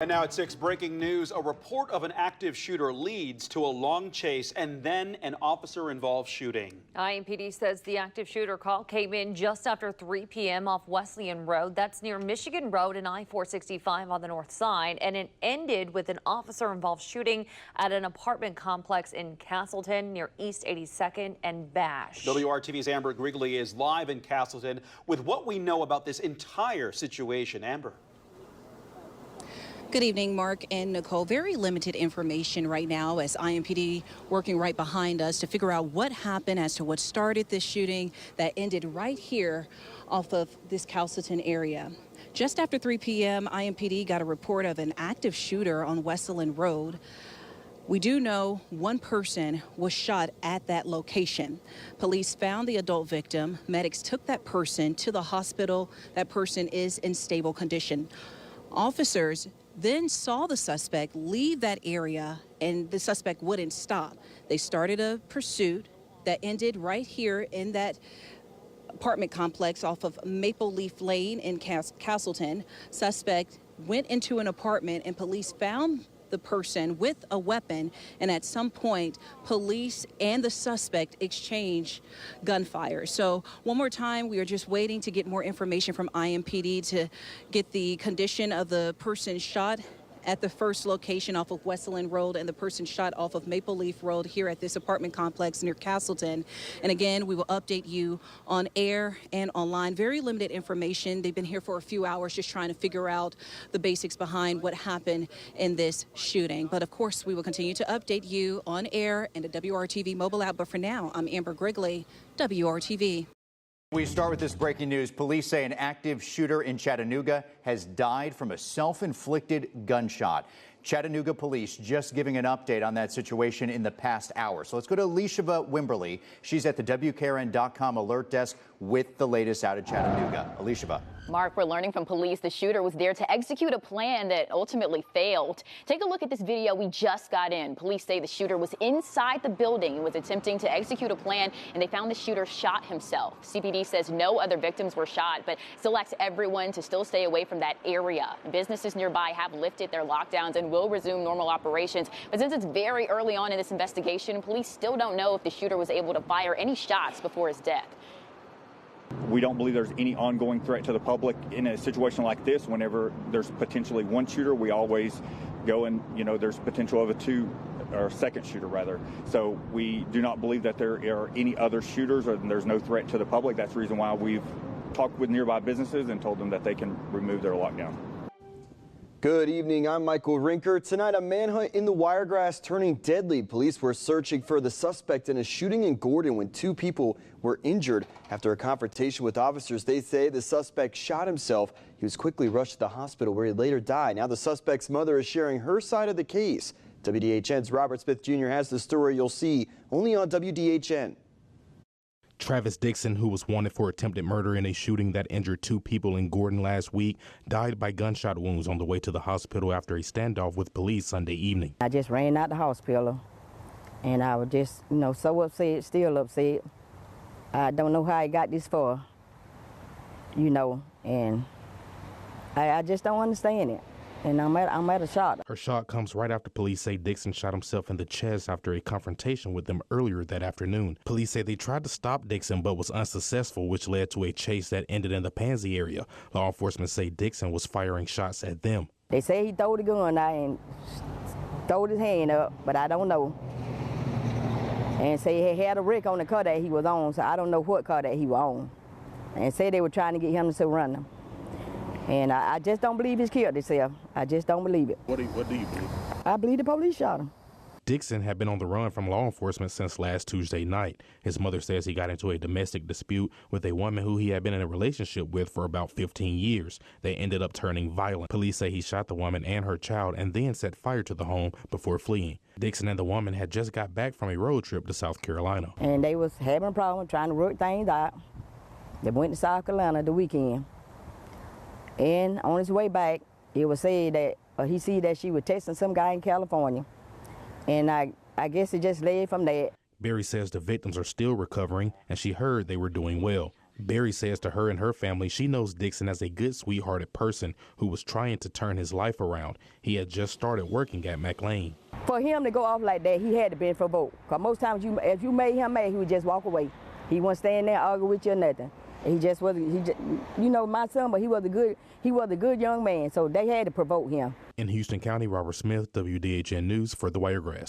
And now at 6, breaking news. A report of an active shooter leads to a long chase and then an officer-involved shooting. IMPD says the active shooter call came in just after 3 p.m. off Wesleyan Road. That's near Michigan Road and I-465 on the north side. And it ended with an officer-involved shooting at an apartment complex in Castleton near East 82nd and Bash. WRTV's Amber Grigley is live in Castleton with what we know about this entire situation. Amber. Good evening, Mark and Nicole. Very limited information right now as IMPD working right behind us to figure out what happened as to what started this shooting that ended right here off of this Castleton area. Just after 3 p.m., IMPD got a report of an active shooter on Wesleyan Road. We do know one person was shot at that location. Police found the adult victim. Medics took that person to the hospital. That person is in stable condition. Officers then saw the suspect leave that area, and the suspect wouldn't stop. They started a pursuit that ended right here in that apartment complex off of Maple Leaf Lane in Castleton. Suspect went into an apartment, and police found the person with a weapon, and at some point police and the suspect exchanged gunfire. So one more time, we are just waiting to get more information from IMPD to get the condition of the person shot at the first location off of Wesleyan Road and the person shot off of Maple Leaf Road here at this apartment complex near Castleton. And again, we will update you on air and online. Very limited information. They've been here for a few hours just trying to figure out the basics behind what happened in this shooting. But of course, we will continue to update you on air and the WRTV mobile app. But for now, I'm Amber Grigley, WRTV. We start with this breaking news. Police say an active shooter in Chattanooga has died from a self-inflicted gunshot. Chattanooga police just giving an update on that situation in the past hour. So let's go to Alicia Wimberly. She's at the WKRN.com alert desk with the latest out of Chattanooga. Alicia. Mark, we're learning from police the shooter was there to execute a plan that ultimately failed. Take a look at this video we just got in. Police say the shooter was inside the building and was attempting to execute a plan, and they found the shooter shot himself. CPD says no other victims were shot, but still asks everyone to still stay away from that area. Businesses nearby have lifted their lockdowns and will resume normal operations. But since it's very early on in this investigation, police still don't know if the shooter was able to fire any shots before his death. We don't believe there's any ongoing threat to the public in a situation like this. Whenever there's potentially one shooter, we always go and, there's potential of a second shooter rather. So we do not believe that there are any other shooters or there's no threat to the public. That's the reason why we've talked with nearby businesses and told them that they can remove their lockdown. Good evening, I'm Michael Rinker. Tonight, a manhunt in the Wiregrass turning deadly. Police were searching for the suspect in a shooting in Gordon when 2 people were injured. After a confrontation with officers, they say the suspect shot himself. He was quickly rushed to the hospital where he later died. Now the suspect's mother is sharing her side of the case. WDHN's Robert Smith Jr. has the story you'll see only on WDHN. Travis Dixon, who was wanted for attempted murder in a shooting that injured 2 people in Gordon last week, died by gunshot wounds on the way to the hospital after a standoff with police Sunday evening. I just ran out the hospital, and I was just, so upset, still upset. I don't know how I got this far, and I just don't understand it. And I'm at a shot. Her shot comes right after police say Dixon shot himself in the chest after a confrontation with them earlier that afternoon. Police say they tried to stop Dixon but was unsuccessful, which led to a chase that ended in the Pansy area. Law enforcement say Dixon was firing shots at them. They say he threw the gun out and threw his hand up, but I don't know. And say he had a wreck on the car that he was on, so I don't know what car that he was on. And say they were trying to get him to surrender. And I just don't believe he's killed himself. I just don't believe it. What do you believe? I believe the police shot him. Dixon had been on the run from law enforcement since last Tuesday night. His mother says he got into a domestic dispute with a woman who he had been in a relationship with for about 15 years. They ended up turning violent. Police say he shot the woman and her child and then set fire to the home before fleeing. Dixon and the woman had just got back from a road trip to South Carolina. And they was having a problem trying to work things out. They went to South Carolina the weekend. And on his way back, it was said that he see that she was texting some guy in California. And I guess it just led from that. Berry says the victims are still recovering, and she heard they were doing well. Barry says to her and her family she knows Dixon as a good, sweethearted person who was trying to turn his life around. He had just started working at McLean. For him to go off like that, he had to be provoked. Because most times, if you made him mad, he would just walk away. He wouldn't stand there argue with you or nothing. He just wasn't. You know, my son, but he was a good young man. So they had to provoke him. In Houston County, Robert Smith, WDHN News for the Wiregrass.